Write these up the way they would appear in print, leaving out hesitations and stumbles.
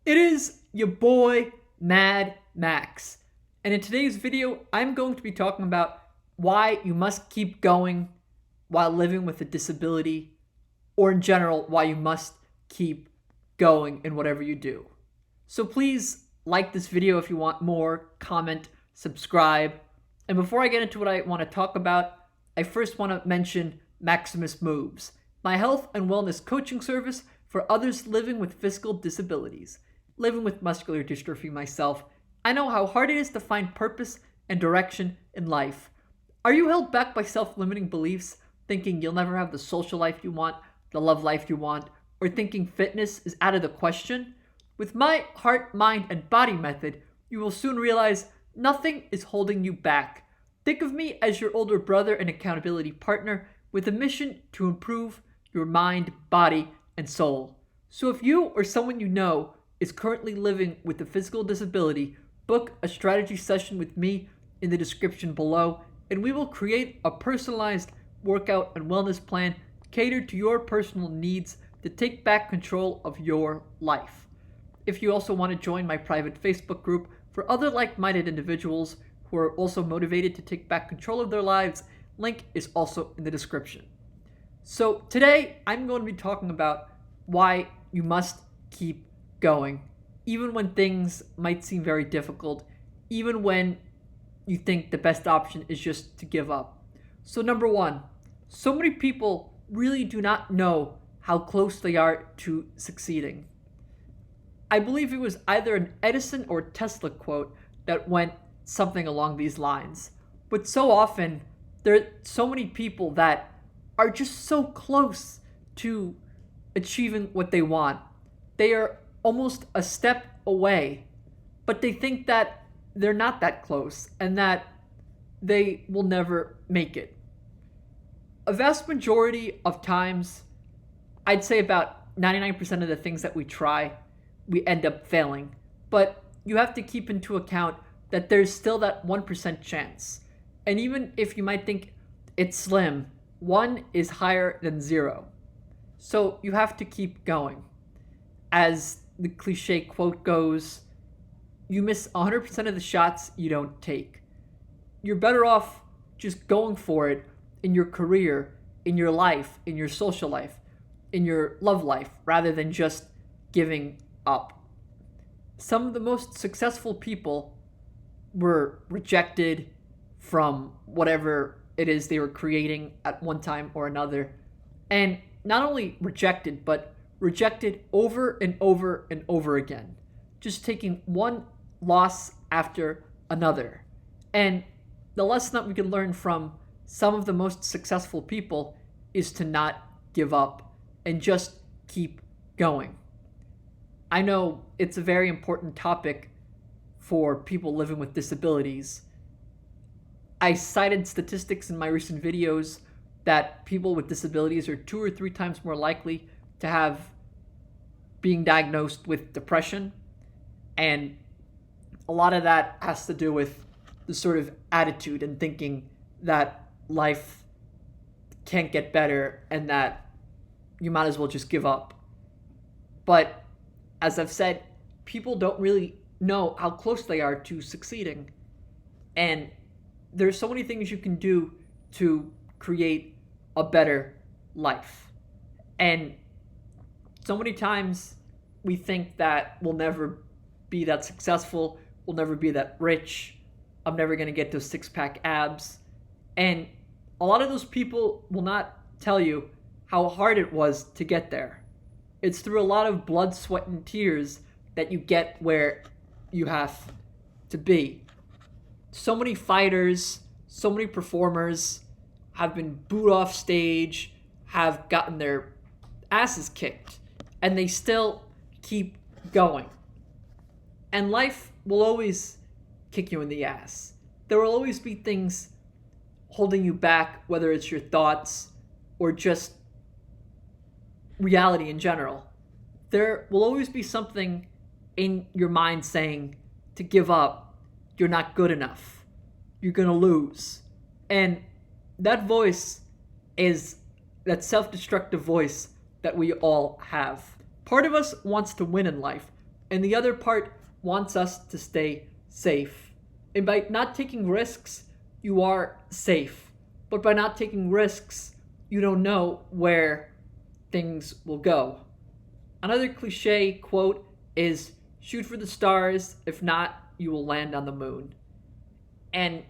It is your boy, MadMax. And in today's video, I'm going to be talking about why you must keep going while living with a disability, or in general, why you must keep going in whatever you do. So please like this video if you want more, comment, subscribe. And before I get into what I want to talk about, I first want to mention MAXIMUS Moves, my health and wellness coaching service for others living with physical disabilities. Living with muscular dystrophy myself, I know how hard it is to find purpose and direction in life. Are you held back by self-limiting beliefs, thinking you'll never have the social life you want, the love life you want, or thinking fitness is out of the question? With my heart, mind, and body method, you will soon realize nothing is holding you back. Think of me as your older brother and accountability partner with a mission to improve your mind, body, and soul. So if you or someone you know is currently living with a physical disability, book a strategy session with me in the description below, and we will create a personalized workout and wellness plan catered to your personal needs to take back control of your life. If you also want to join my private Facebook group for other like-minded individuals who are also motivated to take back control of their lives, link is also in the description. So today I'm going to be talking about why you must keep going, even when things might seem very difficult, even when you think the best option is just to give up. So number one, so many people really do not know how close they are to succeeding. I believe it was either an Edison or Tesla quote that went something along these lines. But so often, there are so many people that are just so close to achieving what they want. They are almost a step away, but they think that they're not that close and that they will never make it. A vast majority of times, I'd say about 99% of the things that we try, we end up failing. But you have to keep into account that there's still that 1% chance. And even if you might think it's slim, 1 is higher than 0. So you have to keep going. As the cliche quote goes, you miss 100% of the shots you don't take. You're better off just going for it in your career, in your life, in your social life, in your love life, rather than just giving up. Some of the most successful people were rejected from whatever it is they were creating at one time or another. And not only rejected, but rejected over and over and over again. Just taking one loss after another. And the lesson that we can learn from some of the most successful people is to not give up and just keep going. I know it's a very important topic for people living with disabilities. I cited statistics in my recent videos that people with disabilities are 2 or 3 times more likely to have being diagnosed with depression. And a lot of that has to do with the sort of attitude and thinking that life can't get better and that you might as well just give up. But as I've said, people don't really know how close they are to succeeding. And there's so many things you can do to create a better life. And so many times we think that we'll never be that successful, we'll never be that rich, I'm never going to get those 6-pack abs. And a lot of those people will not tell you how hard it was to get there. It's through a lot of blood, sweat, and tears that you get where you have to be. So many fighters, so many performers have been booed off stage, have gotten their asses kicked, and they still keep going. And life will always kick you in the ass. There will always be things holding you back, whether it's your thoughts or just reality in general. There will always be something in your mind saying to give up, you're not good enough, you're gonna lose. And that voice is that self-destructive voice that we all have. Part of us wants to win in life. and the other part wants us to stay safe. And by not taking risks, you are safe. But by not taking risks, you don't know where things will go. Another cliche quote is shoot for the stars, if not, you will land on the moon. And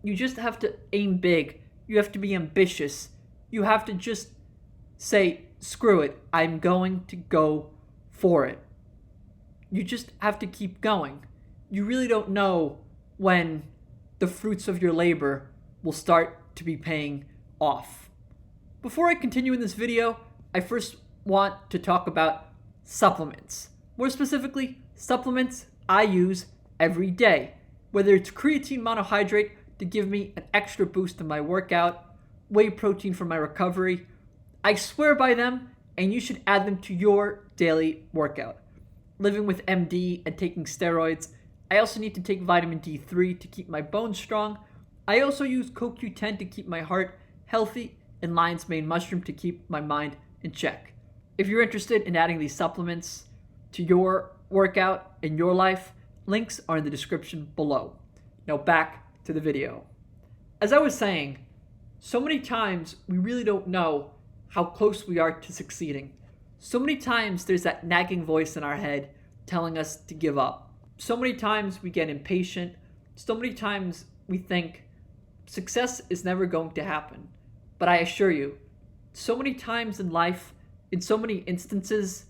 you just have to aim big. You have to be ambitious. You have to just say, screw it, I'm going to go for it. You just have to keep going. You really don't know when the fruits of your labor will start to be paying off. Before I continue in this video, I first want to talk about supplements. More specifically, supplements I use every day. Whether it's creatine monohydrate to give me an extra boost in my workout, whey protein for my recovery, I swear by them, and you should add them to your daily workout. Living with MD and taking steroids, I also need to take vitamin D3 to keep my bones strong. I also use CoQ10 to keep my heart healthy and lion's mane mushroom to keep my mind in check. If you're interested in adding these supplements to your workout in your life, links are in the description below. Now back to the video. As I was saying, so many times we really don't know how close we are to succeeding. So many times there's that nagging voice in our head telling us to give up. So many times we get impatient. So many times we think success is never going to happen. But I assure you, so many times in life, in so many instances,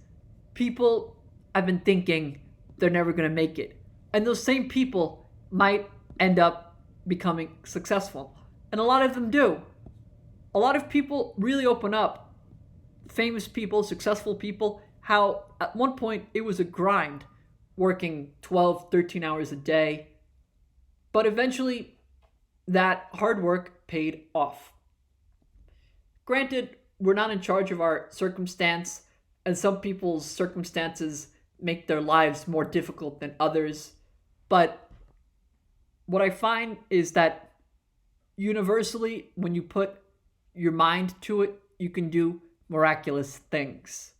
people have been thinking they're never going to make it. And those same people might end up becoming successful. And a lot of them do. A lot of people really open up, famous people, successful people, how at one point it was a grind, working 12, 13 hours a day. But eventually that hard work paid off. Granted, we're not in charge of our circumstance, and some people's circumstances make their lives more difficult than others. But what I find is that universally, when you put your mind to it, you can do miraculous things.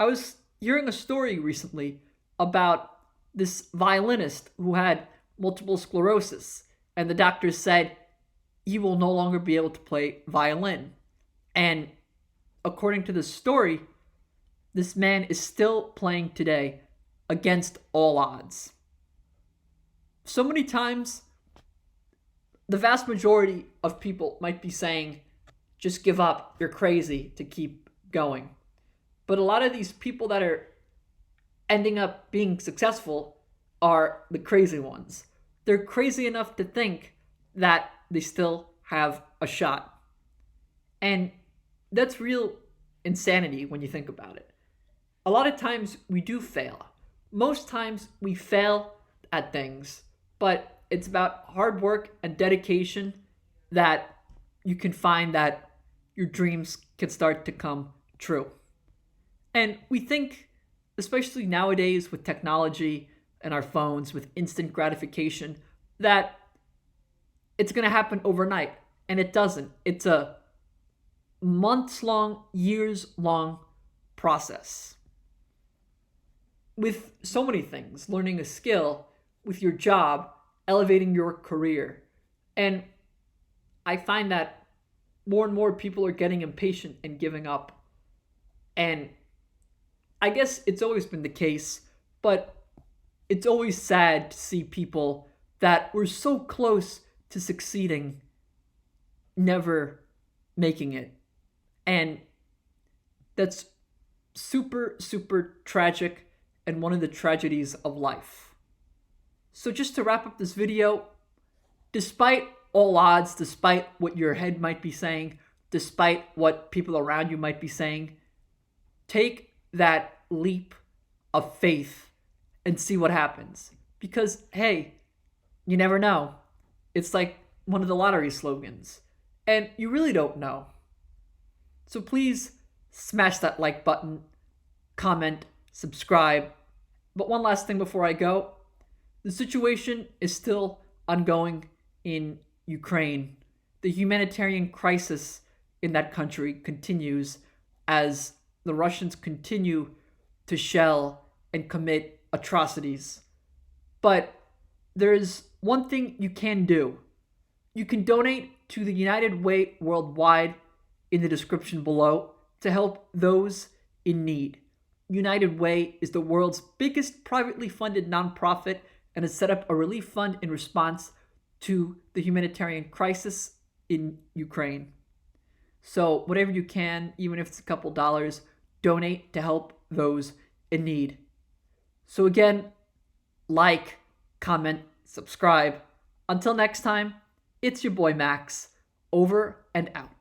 I was hearing a story recently about this violinist who had multiple sclerosis, and the doctors said he will no longer be able to play violin. And according to the story, this man is still playing today against all odds. So many times, the vast majority of people might be saying, just give up, you're crazy, to keep going. But a lot of these people that are ending up being successful are the crazy ones. They're crazy enough to think that they still have a shot. And that's real insanity when you think about it. A lot of times we do fail. Most times we fail at things, but it's about hard work and dedication that you can find that your dreams can start to come true. And we think, especially nowadays with technology and our phones, with instant gratification, that it's going to happen overnight. And it doesn't. It's a months-long, years-long process. With so many things, learning a skill, with your job, elevating your career. And I find that more and more people are getting impatient and giving up. And I guess it's always been the case, but it's always sad to see people that were so close to succeeding never making it. And that's super, super tragic and one of the tragedies of life. So just to wrap up this video, despite all odds, despite what your head might be saying, despite what people around you might be saying, take that leap of faith and see what happens. Because, hey, you never know. It's like one of the lottery slogans. And you really don't know. So please smash that like button, comment, subscribe. But one last thing before I go. The situation is still ongoing in Ukraine. The humanitarian crisis in that country continues as the Russians continue to shell and commit atrocities. But there's one thing you can do. You can donate to the United Way worldwide in the description below to help those in need. United Way is the world's biggest privately funded nonprofit and has set up a relief fund in response to the humanitarian crisis in Ukraine. So whatever you can, even if it's a couple dollars, donate to help those in need. So again, like, comment, subscribe. Until next time, it's your boy Max, over and out.